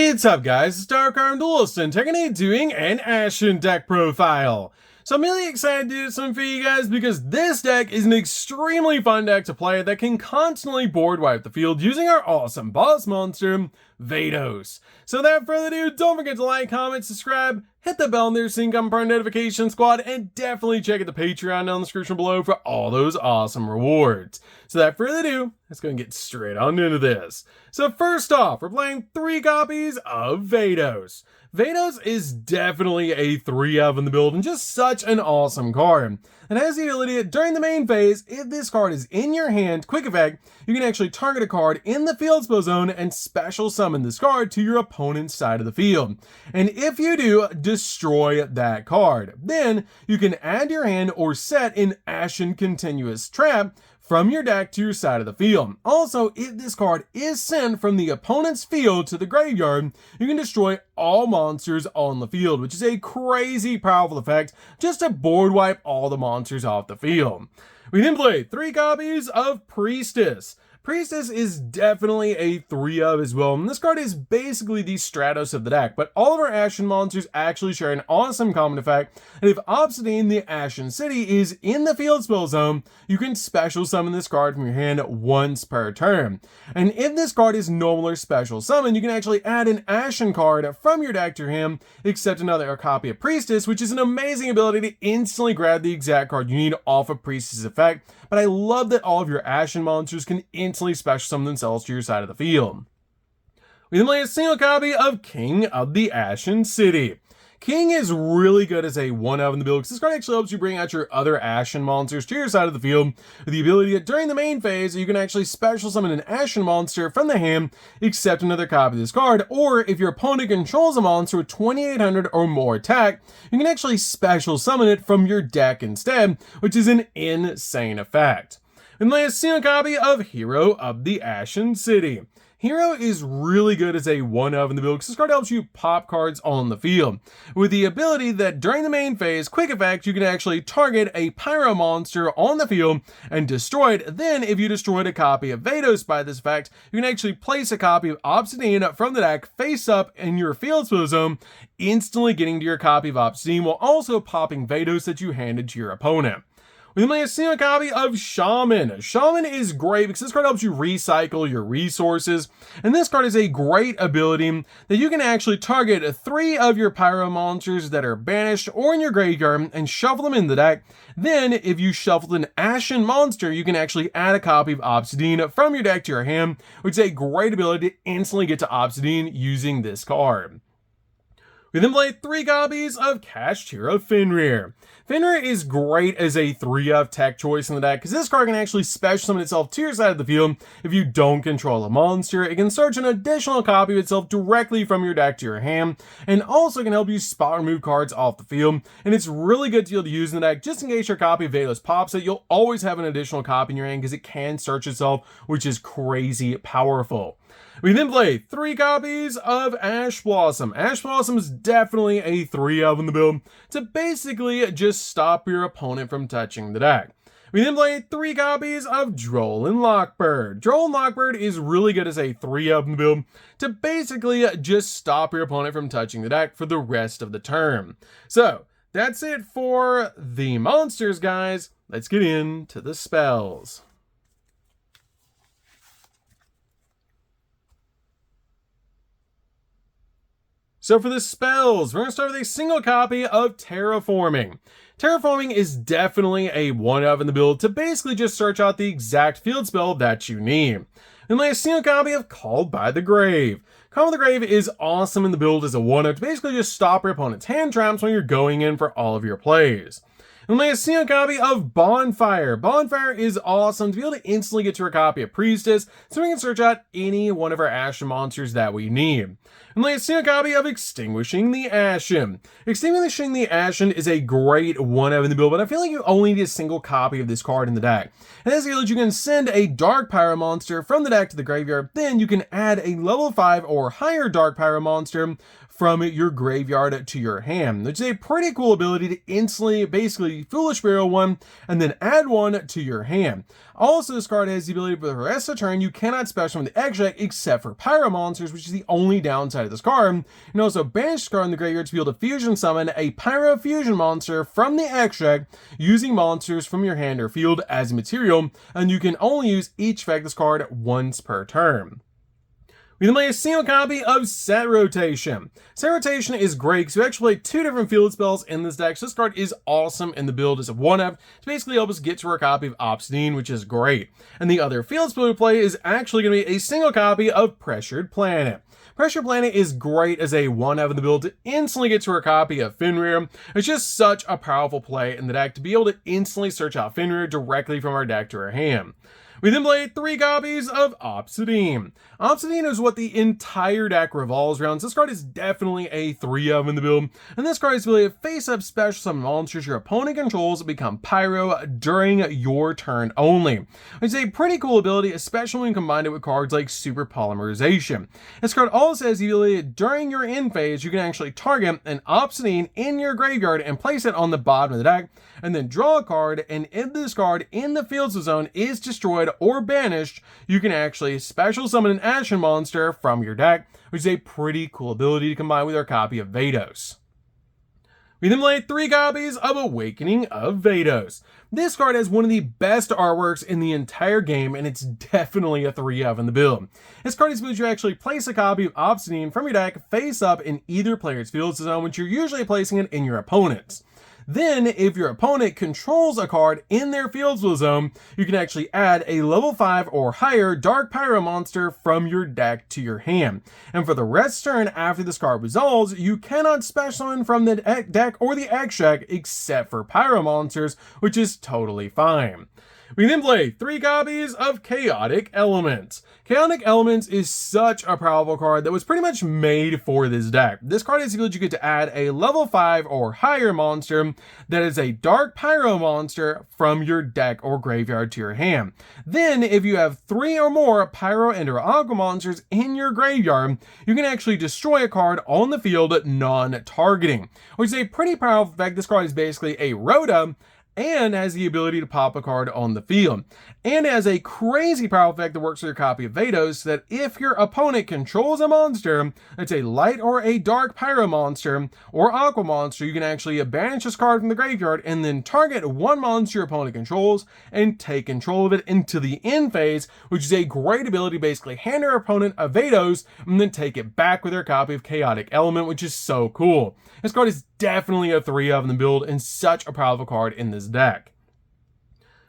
What's up guys, it's DarkArmedDuelist and today doing an Ashened deck profile. So I'm really excited to do something for you guys because this deck is an extremely fun deck to play that can constantly board wipe the field using our awesome boss monster, Vados. So without further ado, don't forget to like, comment, subscribe, hit the bell there so you can become part of the notification squad, and definitely check out the Patreon down in the description below for all those awesome rewards. So without further ado, let's go and get straight on into this. So first off, we're playing 3 copies of Vados. Vados is definitely a 3-of in the build and just such an awesome card. And has the ability during the main phase, if this card is in your hand, quick effect, you can actually target a card in the field spell zone and special summon this card to your opponent's side of the field. And if you do, destroy that card. Then you can add to your hand or set an Ashened continuous trap from your deck to your side of the field. Also, if this card is sent from the opponent's field to the graveyard, you can destroy all monsters on the field, which is a crazy powerful effect just to board wipe all the monsters off the field. We then play 3 copies of Priestess. Priestess is definitely a 3-of as well, and this card is basically the Stratos of the deck, but all of our Ashen monsters actually share an awesome common effect, and if Obsidian, the Ashen City, is in the field spell zone, you can special summon this card from your hand once per turn. And if this card is normal or special summon, you can actually add an Ashen card from your deck to your hand, except another copy of Priestess, which is an amazing ability to instantly grab the exact card you need off of Priestess' effect, but I love that all of your Ashen monsters can instantly special summon themselves to your side of the field. We then play a single copy of King of the Ashen City. King is really good as a 1-of in the build because this card actually helps you bring out your other Ashen monsters to your side of the field with the ability that during the main phase you can actually special summon an Ashen monster from the hand, except another copy of this card, or if your opponent controls a monster with 2800 or more attack, you can actually special summon it from your deck instead, which is an insane effect. And lay a single copy of Hero of the Ashen City. Hero is really good as a 1-of in the build because this card helps you pop cards on the field, with the ability that during the main phase, quick effect, you can actually target a Pyro monster on the field and destroy it. Then if you destroyed a copy of Vados by this effect, you can actually place a copy of Obsidian from the deck face up in your field spell zone, instantly getting to your copy of Obsidian while also popping Vados that you handed to your opponent. We then play a single copy of Shaman. Shaman is great because this card helps you recycle your resources, and this card is a great ability that you can actually target 3 of your Pyro monsters that are banished or in your graveyard and shuffle them in the deck. Then, if you shuffled an Ashen monster, you can actually add a copy of Obsidian from your deck to your hand, which is a great ability to instantly get to Obsidian using this card. We then play 3 copies of Kashtira Fenrir. Fenrir is great as a 3-of tech choice in the deck because this card can actually special summon itself to your side of the field if you don't control a monster. It can search an additional copy of itself directly from your deck to your hand, and also can help you spot remove cards off the field. And it's really good to be able to use in the deck just in case your copy of Vados pops it. You'll always have an additional copy in your hand because it can search itself, which is crazy powerful. We then play 3 copies of Ash Blossom. Ash Blossom is definitely a 3-of in the build to basically just stop your opponent from touching the deck. We then play 3 copies of Droll and Lockbird. Droll and Lockbird is really good as a 3-of in the build to basically just stop your opponent from touching the deck for the rest of the turn. So that's it for the monsters, guys. Let's get into the spells. So for the spells, we're going to start with a single copy of Terraforming. Terraforming is definitely a 1-of in the build to basically just search out the exact field spell that you need. Then lay a single copy of Called by the Grave. Called by the Grave is awesome in the build as a 1-of to basically just stop your opponent's hand traps when you're going in for all of your plays. And lay a single copy of Bonfire. Bonfire is awesome to be able to instantly get to a copy of Priestess so we can search out any one of our Ashen monsters that we need. And lay a single copy of Extinguishing the Ashen. Extinguishing the Ashen is a great 1-of in the build, but I feel like you only need a single copy of this card in the deck. And as you can send a Dark Pyro monster from the deck to the graveyard, then you can add a level 5 or higher Dark Pyro monster from your graveyard to your hand, which is a pretty cool ability to instantly basically the Foolish Burial one, and then add one to your hand. Also, this card has the ability for the rest of the turn, you cannot special from the X deck except for Pyro monsters, which is the only downside of this card. And also banish this card in the graveyard to be able to fusion summon a Pyro fusion monster from the X deck using monsters from your hand or field as material, and you can only use each effect of this card once per turn. We then play a single copy of Set Rotation. Set Rotation is great because we actually play 2 different field spells in this deck, so this card is awesome in the build as a 1-up to basically help us get to our copy of Obsidian, which is great. And the other field spell we play is actually going to be a single copy of Pressured Planet. Pressured Planet is great as a 1-up in the build to instantly get to our copy of Fenrir. It's just such a powerful play in the deck to be able to instantly search out Fenrir directly from our deck to our hand. We then play 3 copies of Obsidian. Obsidian is what the entire deck revolves around, so this card is definitely a 3-of in the build, and this card is really a face-up special summon monsters your opponent controls become Pyro during your turn only. It's a pretty cool ability, especially when combined with cards like Super Polymerization. This card also has the ability that during your end phase, you can actually target an Obsidian in your graveyard and place it on the bottom of the deck, and then draw a card, and if this card in the field zone is destroyed or banished, you can actually special summon an Ashened monster from your deck, which is a pretty cool ability to combine with our copy of Vados. We then play 3 copies of Awakening of Vados. This card has one of the best artworks in the entire game, and it's definitely a 3-of in the build. This card is because you actually place a copy of Obsidian from your deck face up in either player's field zone, which you're usually placing it in your opponent's. Then, if your opponent controls a card in their field zone, you can actually add a level 5 or higher Dark Pyro monster from your deck to your hand. And for the rest of the turn after this card resolves, you cannot special summon from the deck or the X deck except for Pyro monsters, which is totally fine. We then play 3 copies of Chaotic Elements. Chaotic Elements is such a powerful card that was pretty much made for this deck. This card is able to get to add a level 5 or higher monster that is a Dark Pyro monster from your deck or graveyard to your hand. Then, if you have 3 or more Pyro and or Aqua monsters in your graveyard, you can actually destroy a card on the field non-targeting, which is a pretty powerful effect. This card is basically a Rhoda, and has the ability to pop a card on the field. And has a crazy powerful effect that works with your copy of Vados, that if your opponent controls a monster that's a light or a dark Pyro monster or Aqua monster, you can actually banish this card from the graveyard and then target one monster your opponent controls and take control of it into the end phase, which is a great ability to basically hand your opponent a Vados and then take it back with their copy of Chaotic Element, which is so cool. This card is definitely a 3-of in the build and such a powerful card in this deck.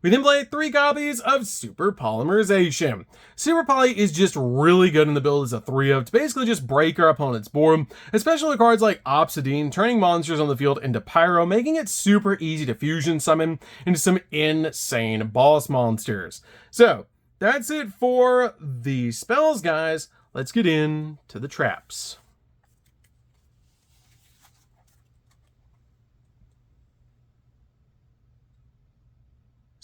We then play 3 copies of Super Polymerization. Super Poly is just really good in the build as a 3-of to basically just break our opponent's board, especially with cards like Obsidian, turning monsters on the field into Pyro, making it super easy to fusion summon into some insane boss monsters. So, that's it for the spells, guys. Let's get into the traps.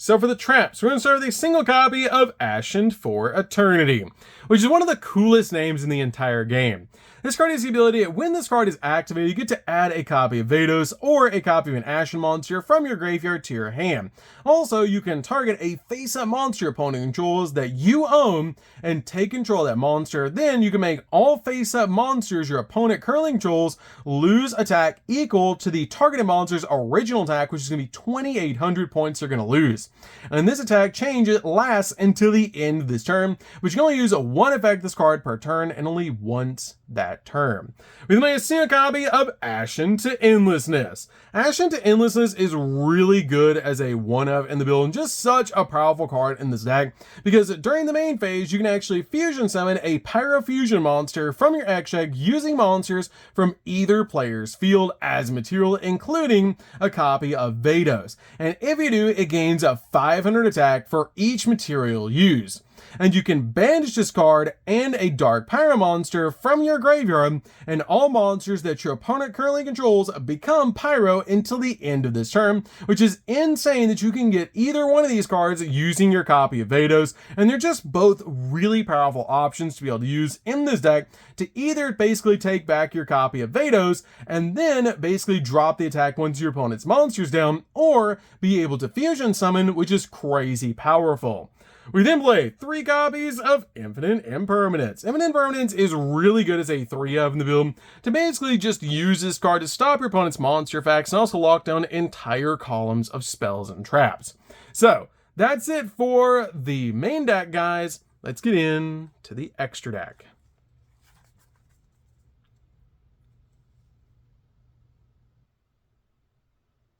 So for the traps, we're going to start with a single copy of Ashened for Eternity, which is one of the coolest names in the entire game. This card has the ability that when this card is activated, you get to add a copy of Vados or a copy of an Ashened monster from your graveyard to your hand. Also, you can target a face-up monster your opponent controls that you own and take control of that monster. Then you can make all face-up monsters your opponent currently controls lose attack equal to the targeted monster's original attack, which is going to be 2,800 points they're going to lose. And this attack change lasts until the end of this turn, but you can only use one effect of this card per turn and only once that turn. We then play a single copy of Ashened to Endlessness. Ashened to Endlessness is really good as a 1-of in the build and just such a powerful card in this deck because during the main phase you can actually fusion summon a Pyro Fusion monster from your X deck using monsters from either player's field as material, including a copy of Vados. And if you do, it gains a 500 attack for each material used. and you can banish this card and a Dark Pyro monster from your graveyard, and all monsters that your opponent currently controls become Pyro until the end of this turn, which is insane that you can get either one of these cards using your copy of Vados, and they're just both really powerful options to be able to use in this deck to either basically take back your copy of Vados and then basically drop the attack once your opponent's monster's down, or be able to fusion summon, which is crazy powerful. We then play 3 copies of Infinite Impermanence. Infinite Impermanence is really good as a 3-of in the build to basically just use this card to stop your opponent's monster effects and also lock down entire columns of spells and traps. So that's it for the main deck, guys. Let's get into the extra deck.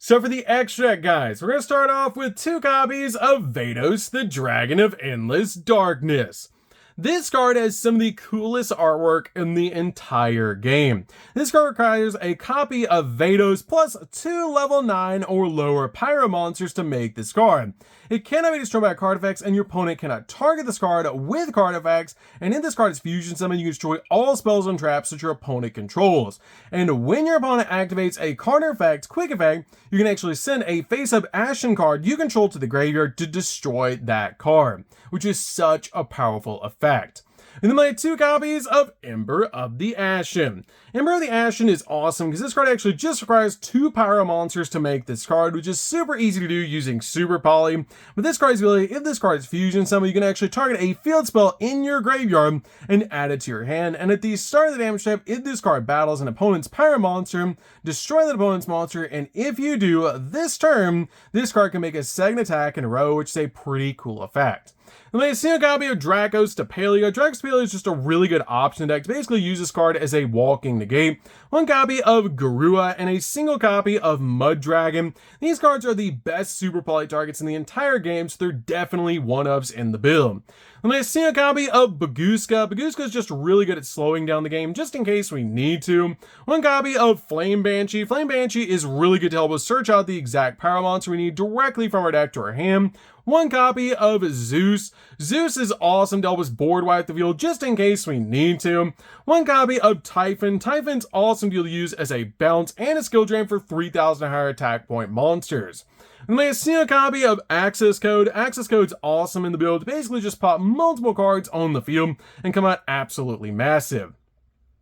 So for the extra deck, guys, we're going to start off with 2 copies of Vados, the Dragon of Endless Darkness. This card has some of the coolest artwork in the entire game. This card requires a copy of Vados plus 2 level 9 or lower Pyro monsters to make this card. It cannot be destroyed by card effects, and your opponent cannot target this card with card effects, and in this card's fusion summon, you can destroy all spells and traps that your opponent controls. And when your opponent activates a card effect, quick effect, you can actually send a face-up Ashened card you control to the graveyard to destroy that card, which is such a powerful effect. And then play 2 copies of Ember of the Ashen. Ember of the Ashen is awesome because this card actually just requires 2 Pyro monsters to make this card, which is super easy to do using Super Poly. But this card's ability, if this card is fusion summon, you can actually target a field spell in your graveyard and add it to your hand. And at the start of the damage step, if this card battles an opponent's Pyro monster, destroy that opponent's monster, and if you do this turn, this card can make a second attack in a row, which is a pretty cool effect. Then a single copy of Dracos to Paleo. Dracos to Paleo is just a really good option deck to basically use this card as a walking negate. 1 copy of Garua and a single copy of Mud Dragon. These cards are the best Super Poly targets in the entire game, so they're definitely 1-ofs in the build. Then a single copy of Baguska. Baguska is just really good at slowing down the game, just in case we need to. 1 copy of Flame Banshee. Flame Banshee is really good to help us search out the exact Pyro monster we need directly from our deck to our hand. 1 copy of Zeus. Zeus is awesome to help us board wipe the field just in case we need to. 1 copy of Typhon. Typhon's awesome to use as a bounce and a skill drain for 3,000 or higher attack point monsters. And then a single copy of Access Code. Access Code's awesome in the build to basically just pop multiple cards on the field and come out absolutely massive.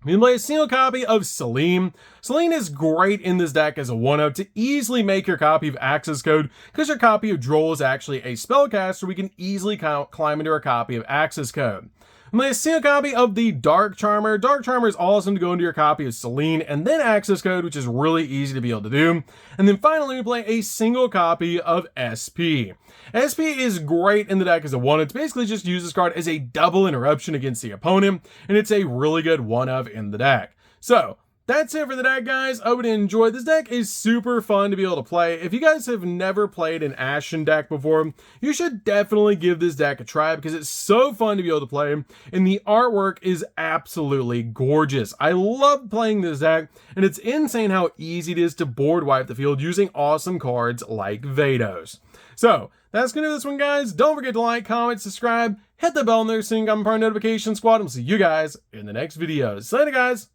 We can play a single copy of Selene. Selene is great in this deck as a 1-of to easily make your copy of Access Code, because your copy of Droll is actually a spellcaster. We can easily climb into our copy of Access Code. And play a single copy of the Dark Charmer. Dark Charmer is awesome to go into your copy of Selene and then Access Code, which is really easy to be able to do. And then finally, we play a single copy of SP. SP is great in the deck as a 1-of. It's basically just use this card as a double interruption against the opponent, and it's a really good 1-of in the deck. So that's it for the deck, guys. I hope you enjoyed. This deck is super fun to be able to play. If you guys have never played an Ashen deck before, you should definitely give this deck a try because it's so fun to be able to play, and the artwork is absolutely gorgeous. I love playing this deck, and it's insane how easy it is to board wipe the field using awesome cards like Vados. So that's gonna do this one, guys. Don't forget to like, comment, subscribe, hit the bell on there so you can become part of the notification squad, and we'll see you guys in the next videos. Later, guys.